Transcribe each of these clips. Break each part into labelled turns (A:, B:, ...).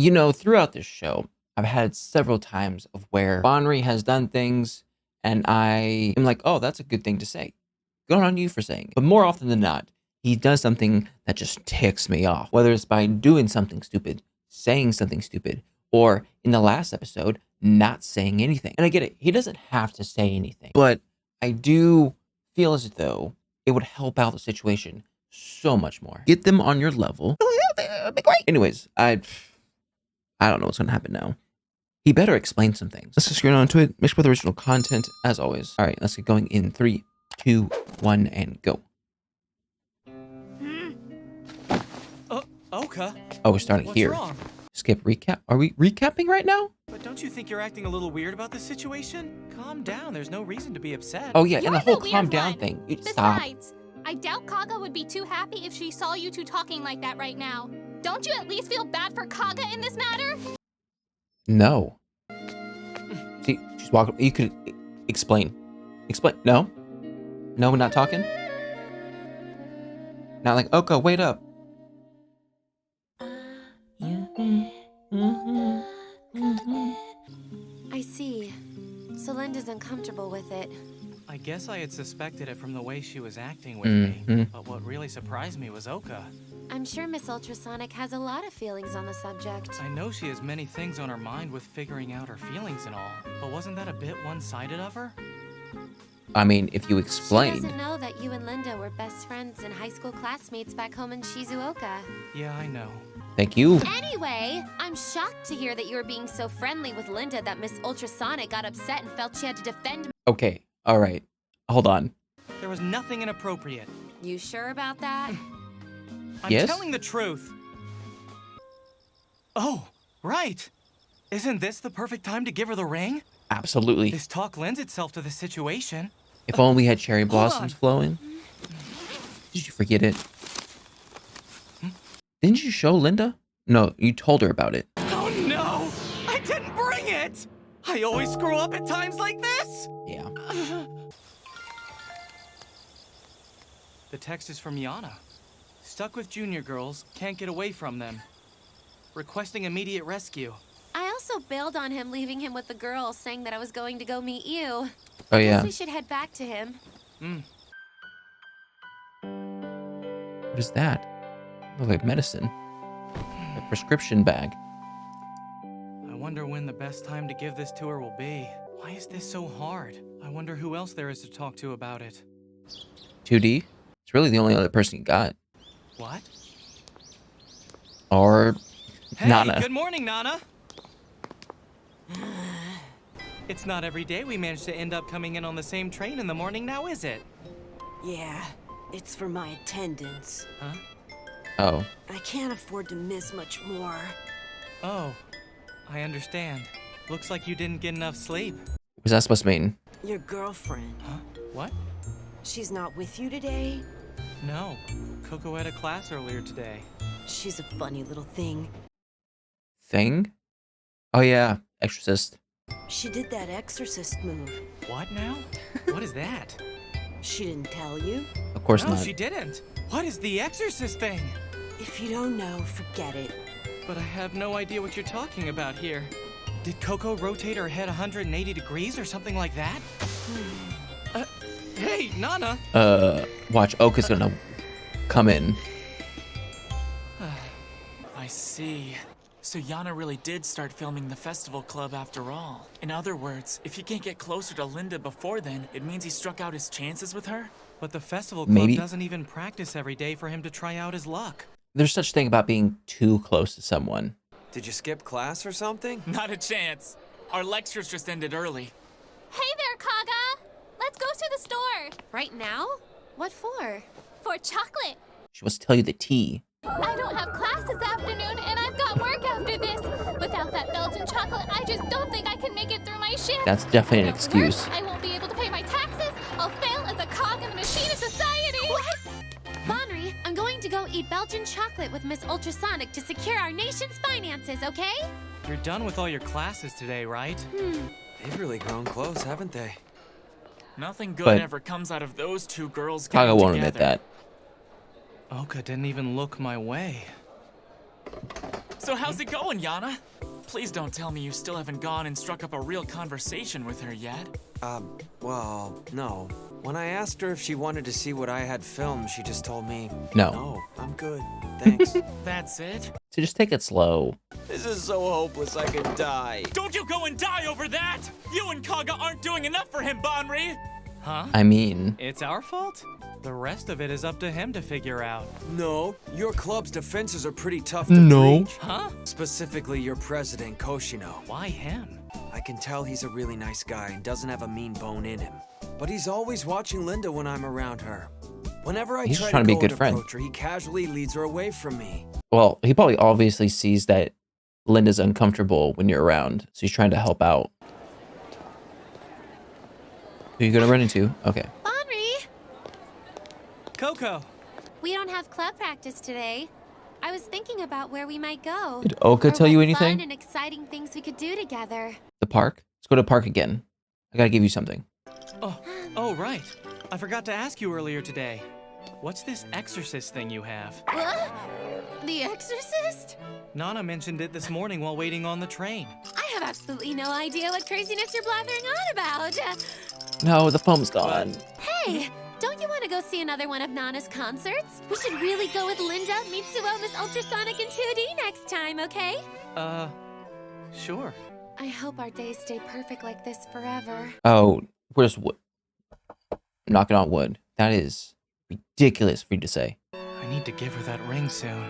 A: You know, throughout this show, I've had several times of where Bonry has done things and I am like, oh, that's a good thing to say. Good on you for saying it. But more often than not, he does something that just ticks me off, whether it's by doing something stupid, saying something stupid, or in the last episode, not saying anything. And I get it, he doesn't have to say anything, but I do feel as though it would help out the situation so much more. Get them on your level. It'd be great. Anyways, I don't know what's gonna happen now. He better explain some things. Let's just get on to it. Mixed with original content, as always. All right, let's get going in 3, 2, 1, and go.
B: Oka.
A: Oh, we're starting here.
B: What's wrong?
A: Skip recap. Are we recapping right now?
B: But don't you think you're acting a little weird about this situation? Calm down. There's no reason to be upset.
A: Oh yeah,
C: You're
A: and the whole
C: the
A: calm
C: weird
A: down
C: one.
A: thing. Stop.
C: Besides, I doubt Kaga would be too happy if she saw you two talking like that right now. Don't you at least feel bad for Kaga in this matter?
A: No. See, she's walking. You could explain. Explain. No. No, we're not talking. Not like, Oko, wait up.
D: I see. So Linda's uncomfortable with it.
B: I guess I had suspected it from the way she was acting with me. But what really surprised me was Oka.
D: I'm sure Miss Ultrasonic has a lot of feelings on the subject.
B: I know she has many things on her mind with figuring out her feelings and all. But wasn't that a bit one-sided of her?
A: I mean, if you
D: She
A: explain.
D: doesn't know that you and Linda were best friends and high school classmates back home in Shizuoka.
B: Yeah, I know.
A: Thank you.
D: Anyway, I'm shocked to hear that you were being so friendly with Linda that Miss Ultrasonic got upset and felt she had to defend me.
A: Okay. All right. Hold on.
B: There was nothing inappropriate.
D: You sure about that?
B: I'm
A: Yes?
B: telling the truth. Oh, right. Isn't this the perfect time to give her the ring?
A: Absolutely.
B: This talk lends itself to the situation.
A: If only we had cherry
B: on.
A: blossoms flowing. Did you forget it? Didn't you show Linda? No, you told her about it.
B: Oh no! I didn't bring it! I always screw up at times like this!
A: Yeah.
B: The text is from Yana. Stuck with junior girls, can't get away from them. Requesting immediate rescue.
D: I also bailed on him leaving him with the girls, saying that I was going to go meet you.
A: Oh
D: Guess
A: yeah.
D: we should head back to him.
A: What is that? Looks like medicine. A prescription bag.
B: I wonder when the best time to give this to her will be. Why is this so hard? I wonder who else there is to talk to about it.
A: 2D. It's really the only other person you got.
B: What?
A: Or
B: Hey,
A: Nana.
B: good morning, Nana! It's not every day we manage to end up coming in on the same train in the morning now, is it?
E: Yeah, it's for my attendance.
B: Huh?
A: Oh.
E: I can't afford to miss much more.
B: Oh, I understand. Looks like you didn't get enough sleep.
A: What's that supposed to mean?
E: Your girlfriend,
B: Huh? What?
E: she's not with you today?
B: No. Coco had a class earlier today.
E: She's a funny little thing.
A: Thing? Oh yeah. Exorcist.
E: She did that exorcist move.
B: What now? What is that?
E: She didn't tell you?
A: Of course
B: No,
A: not.
B: she didn't. What is the exorcist thing?
E: If you don't know, forget it.
B: But I have no idea what you're talking about here. Did Coco rotate her head 180 degrees or something like that? Hey, Nana!
A: Watch. Oka's gonna come in.
F: I see. So Yana really did start filming the festival club after all. In other words, if he can't get closer to Linda before then, it means he struck out his chances with her?
B: But the festival club
A: Maybe.
B: doesn't even practice every day for him to try out his luck.
A: There's such thing about being too close to someone.
G: Did you skip class or something?
F: Not a chance. Our lectures just ended early.
C: Hey there, Kaga! Let's go to the store.
D: Right now? What for?
C: For chocolate.
A: She wants to tell you the tea.
C: I don't have class this afternoon, and I've got work after this. Without that Belgian chocolate, I just don't think I can make it through my shift.
A: That's definitely an
C: Without work,
A: excuse.
C: I won't be able to pay my taxes. I'll fail as a cog in the machine of society.
D: Bonry, I'm going to go eat Belgian chocolate with Miss Ultrasonic to secure our nation's finances, okay?
B: You're done with all your classes today, right?
G: They've really grown close, haven't they?
F: Nothing good
A: But-
F: ever comes out of those two girls
A: Kaga
F: getting
A: won't
F: together.
A: admit that.
B: Oka didn't even look my way.
F: So how's it going, Yana? Please don't tell me you still haven't gone and struck up a real conversation with her yet.
G: Well, no. When I asked her if she wanted to see what I had filmed, she just told me,
A: No.
G: "No, I'm good. Thanks."
F: That's it?
A: So just take it slow.
G: This is so hopeless I could die.
F: Don't you go and die over that! You and Kaga aren't doing enough for him, Banri!
B: Huh?
A: I mean,
B: It's our fault? The rest of it is up to him to figure out.
G: No, your club's defenses are pretty tough to breach.
B: Huh?
G: Specifically your president, Koshino.
B: Why him?
G: I can tell he's a really nice guy and doesn't have a mean bone in him. But he's always watching Linda when I'm around her. Whenever I
A: He's
G: try
A: trying
G: to
A: to be
G: go
A: a good
G: and
A: friend.
G: approach her, he casually leads her away from me.
A: well, he probably obviously sees that Linda's uncomfortable when you're around, so he's trying to help out. Who are you gonna run into? Okay.
D: Bonri!
B: Coco!
D: We don't have club practice today. I was thinking about where we might go.
A: Did Oka
D: Or
A: tell you
D: what
A: anything?
D: fun and exciting things we could do together.
A: The park? Let's go to the park again. I gotta give you something.
B: Oh, right. I forgot to ask you earlier today. What's this exorcist thing you have?
D: What? The Exorcist?
B: Nana mentioned it this morning while waiting on the train.
D: I have absolutely no idea what craziness you're blathering on about.
A: No, the foam's gone.
D: Hey, don't you want to go see another one of Nana's concerts? We should really go with Linda, Mitsuo, Miss Ultrasonic, and 2D next time, okay?
B: Sure.
D: I hope our days stay perfect like this forever.
A: Oh, where's wood? Knocking on wood. That is ridiculous for you to say.
B: I need to give her that ring soon.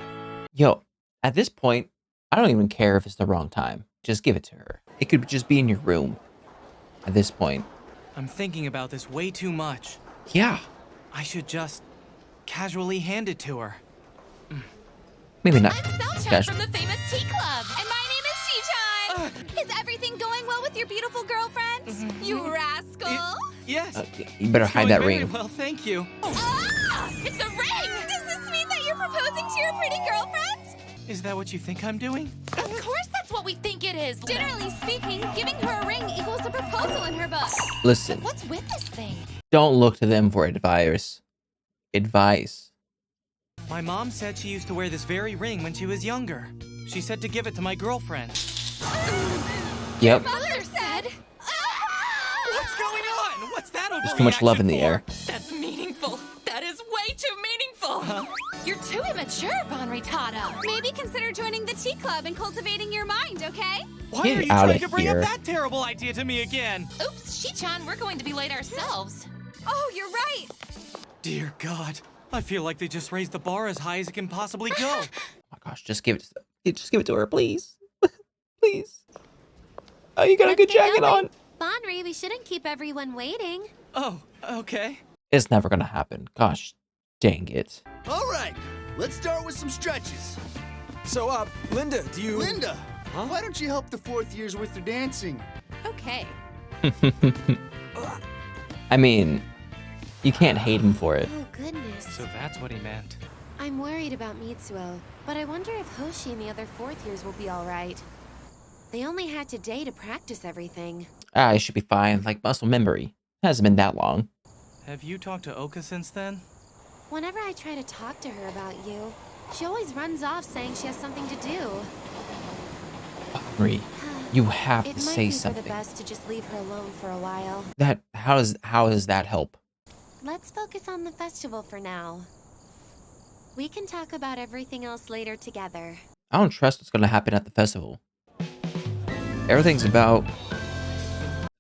A: Yo, at this point, I don't even care if it's the wrong time. Just give it to her. It could just be in your room. At this point.
B: I'm thinking about this way too much.
A: Yeah.
B: I should just casually hand it to her.
A: Maybe not.
C: I'm Selchan
A: Casual.
C: from the famous tea club, and my name is Shichan. Is everything going well with your beautiful girlfriend? You rascal!
B: Yes.
A: You better
B: It's
A: hide
B: going
A: that
B: very
A: ring.
B: well, thank you.
C: Ah! It's a ring! Does this mean that you're proposing to your pretty girlfriend?
B: Is that what you think I'm doing?
C: Of course that's what we think it is. Generally speaking, giving her a ring equals a proposal in her book.
A: Listen,
C: What's with this thing?
A: don't look to them for advice. Advice.
B: My mom said she used to wear this very ring when she was younger. She said to give it to my girlfriend.
A: Yep.
C: Mother said...
B: What's going on? What's that overreaction
A: There's too much love in the
B: for?
A: air.
C: That's meaningful. That is way too meaningful. You're too immature, Bonritata. Maybe consider joining the tea club and cultivating your mind, okay?
B: Why
A: Get
B: are you
A: outta
B: trying to bring
A: here.
B: up that terrible idea to me again?
C: Oops, Shichan, we're going to be late ourselves. Oh, you're right.
B: Dear God, I feel like they just raised the bar as high as it can possibly go.
A: Oh my gosh, just give it to her, please. Please. Oh, you got a
D: Let's
A: good
D: get
A: jacket
D: going.
A: on.
D: Bonri, we shouldn't keep everyone waiting.
B: Oh, okay.
A: It's never gonna happen. Gosh, dang it.
H: All right, let's start with some stretches.
G: So, Linda, do you...
H: Linda,
G: Huh?
H: why don't you help the fourth years with their dancing?
C: Okay.
A: I mean, you can't hate him for it.
D: Oh, goodness.
B: So that's what he meant.
D: I'm worried about Mitsuo, but I wonder if Hoshi and the other fourth years will be all right. They only had today to practice everything.
A: I should be fine, like muscle memory. Hasn't been that long.
B: Have you talked to Oka since then?
D: Whenever I try to talk to her about you, she always runs off saying she has something to do.
A: Marie, you have
D: It
A: to
D: might
A: say
D: be
A: something.
D: for the best to just leave her alone for a while.
A: How does that help?
D: Let's focus on the festival for now. We can talk about everything else later together.
A: I don't trust what's gonna happen at the festival. Everything's about...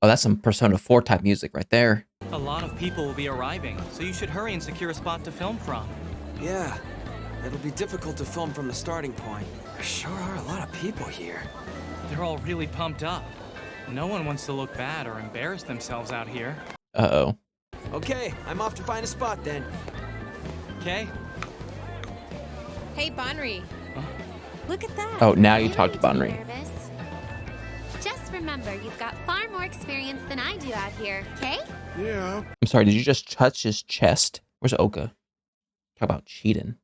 A: Oh, that's some Persona 4 type music right there.
B: A lot of people will be arriving, so you should hurry and secure a spot to film from.
G: Yeah, it'll be difficult to film from the starting point. There sure are a lot of people here.
B: They're all really pumped up. No one wants to look bad or embarrass themselves out here.
A: Uh-oh.
G: Okay, I'm off to find a spot then.
B: Okay?
C: Hey, Bonri.
D: Look at that.
A: Oh, now you
D: don't
A: talk to
D: need be
A: Bonri.
D: nervous. Just remember, you've got far more experience than I do out here, okay?
H: Yeah.
A: I'm sorry, did you just touch his chest? Where's Oka? Talk about cheating.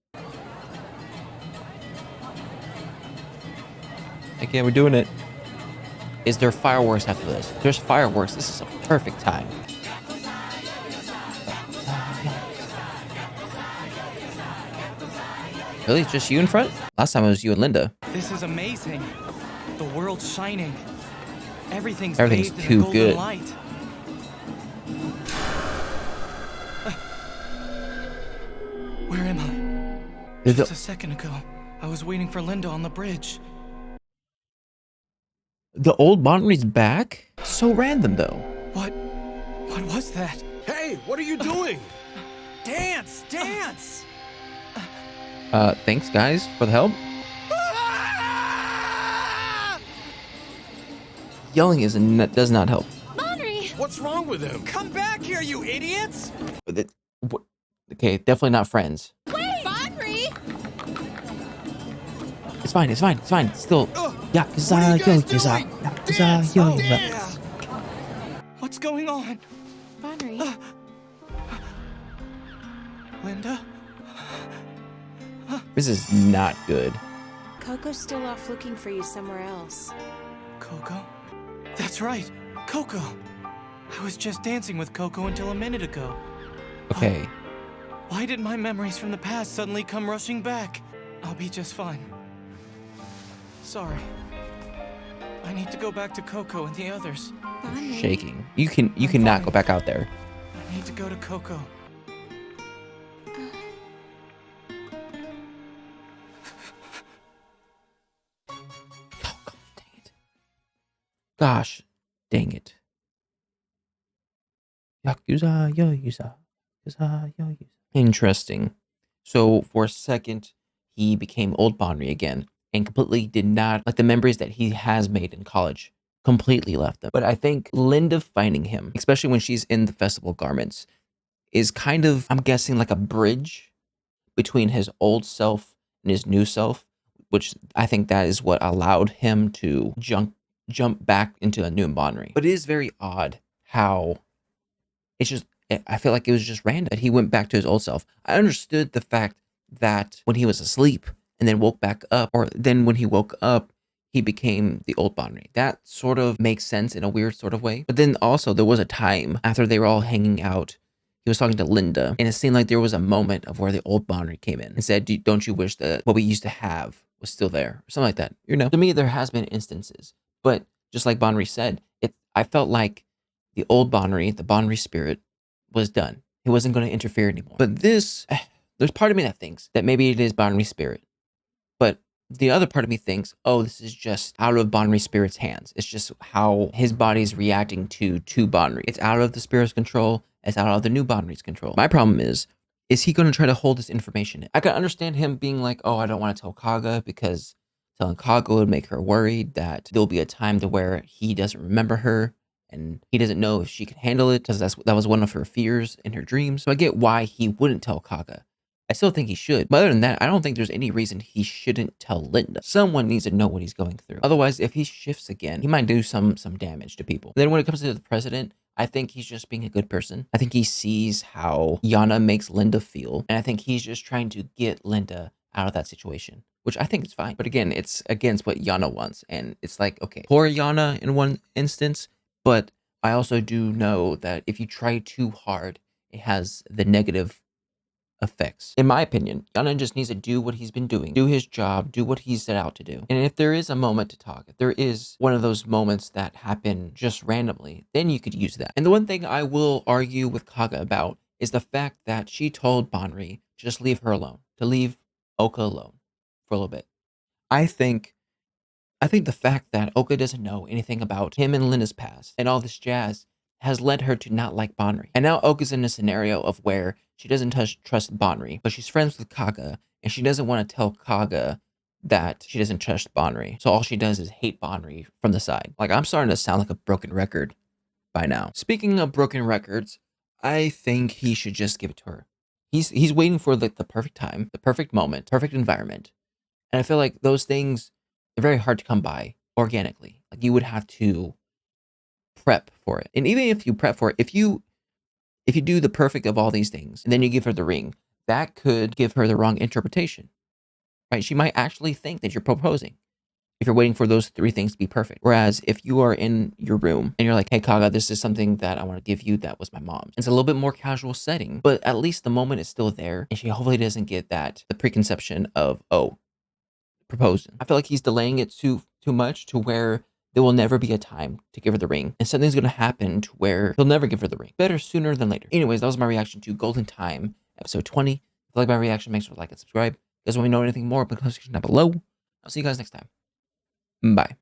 A: Okay, we're doing it. Is there fireworks after this? If there's fireworks, this is a perfect time. Really? Just you in front? Last time it was you and Linda.
B: This is amazing. The world's shining. Everything's
A: Everything's
B: bathed in
A: too
B: a golden
A: good.
B: light. Where am I?
A: The-
B: Just a second ago, I was waiting for Linda on the bridge.
A: The old Bonnery's back? So random, though.
B: What was that?
H: Hey, what are you doing?
G: Dance! Dance!
A: Thanks, guys, for the help. Yelling does not help.
C: Bonry!
H: What's wrong with him?
G: Come back here, you idiots!
A: Okay, definitely not friends.
C: Wait! Bonry!
A: It's fine. Still.
H: What are you guys doing? Dance! Dance!
B: What's going on?
D: Bonry,
B: Linda?
A: This is not good.
D: Coco's still off looking for you somewhere else.
B: Coco? That's right, Coco. I was just dancing with Coco until a minute ago.
A: Okay.
B: Why did my memories from the past suddenly come rushing back? I'll be just fine. Sorry. I need to go back to Coco and the others.
D: Bonry.
A: Shaking. You cannot go back out there.
B: I need to go to Coco.
A: Dang it. Gosh, dang it. Yakuza, Yakuza. Yakuza, Yakuza. Interesting. So for a second, he became old Bonry again and completely did not, like the memories that he has made in college, completely left them. But I think Linda finding him, especially when she's in the festival garments, is kind of, I'm guessing, like a bridge between his old self and his new self, which I think that is what allowed him to jump back into a new Bonry. But it is very odd how it's just, I feel like it was just random that he went back to his old self. I understood the fact that when he was asleep and then woke back up, or then when he woke up, he became the old Bonry. That sort of makes sense in a weird sort of way. But then also there was a time after they were all hanging out, he was talking to Linda, and it seemed like there was a moment of where the old Bonry came in and said, "Don't you wish that what we used to have was still there?" Or something like that. You know, to me, there has been instances, but just like Bonry said, I felt like the old Bonry, the Bonry spirit, was done. He wasn't going to interfere anymore. But this, there's part of me that thinks that maybe it is Bonry spirit, but the other part of me thinks, oh, this is just out of Bonry spirit's hands. It's just how his body's reacting to Bonry. It's out of the spirit's control. It's out of the new Bonry's control. My problem is he going to try to hold this information in? I can understand him being like, oh, I don't want to tell Kaga because telling Kaga would make her worried that there'll be a time to where he doesn't remember her and he doesn't know if she can handle it because that was one of her fears in her dreams. So I get why he wouldn't tell Kaga. I still think he should. But other than that, I don't think there's any reason he shouldn't tell Linda. Someone needs to know what he's going through. Otherwise, if he shifts again, he might do some damage to people. Then when it comes to the president, I think he's just being a good person. I think he sees how Yana makes Linda feel. And I think he's just trying to get Linda out of that situation, which I think is fine. But again, it's against what Yana wants. And it's like, okay, poor Yana in one instance, but I also do know that if you try too hard, it has the negative effects. In my opinion, Yana just needs to do what he's been doing, do his job, do what he's set out to do. And if there is a moment to talk, if there is one of those moments that happen just randomly, then you could use that. And the one thing I will argue with Kaga about is the fact that she told Bonry to just leave her alone, to leave Oka alone for a little bit. I think the fact that Oka doesn't know anything about him and Linda's past and all this jazz has led her to not like Bonry. And now Oka's in a scenario of where she doesn't trust Bonry, but she's friends with Kaga, and she doesn't want to tell Kaga that she doesn't trust Bonry. So all she does is hate Bonry from the side. Like, I'm starting to sound like a broken record by now. Speaking of broken records, I think he should just give it to her. He's waiting for the perfect time, the perfect moment, perfect environment. And I feel like those things are very hard to come by organically. Like, you would have to prep for it. And even if you prep for it, if you do the perfect of all these things and then you give her the ring, that could give her the wrong interpretation, right? She might actually think that you're proposing if you're waiting for those three things to be perfect. Whereas if you are in your room and you're like, hey, Kaga, this is something that I want to give you that was my mom's. It's a little bit more casual setting, but at least the moment is still there. And she hopefully doesn't get the preconception of, oh, proposing. I feel like he's delaying it too much to where there will never be a time to give her the ring. And something's going to happen to where he'll never give her the ring. Better sooner than later. Anyways, that was my reaction to Golden Time, episode 20. If you like my reaction, make sure to like and subscribe. If you guys want me to know anything more, put in the comment section down below. I'll see you guys next time. Bye.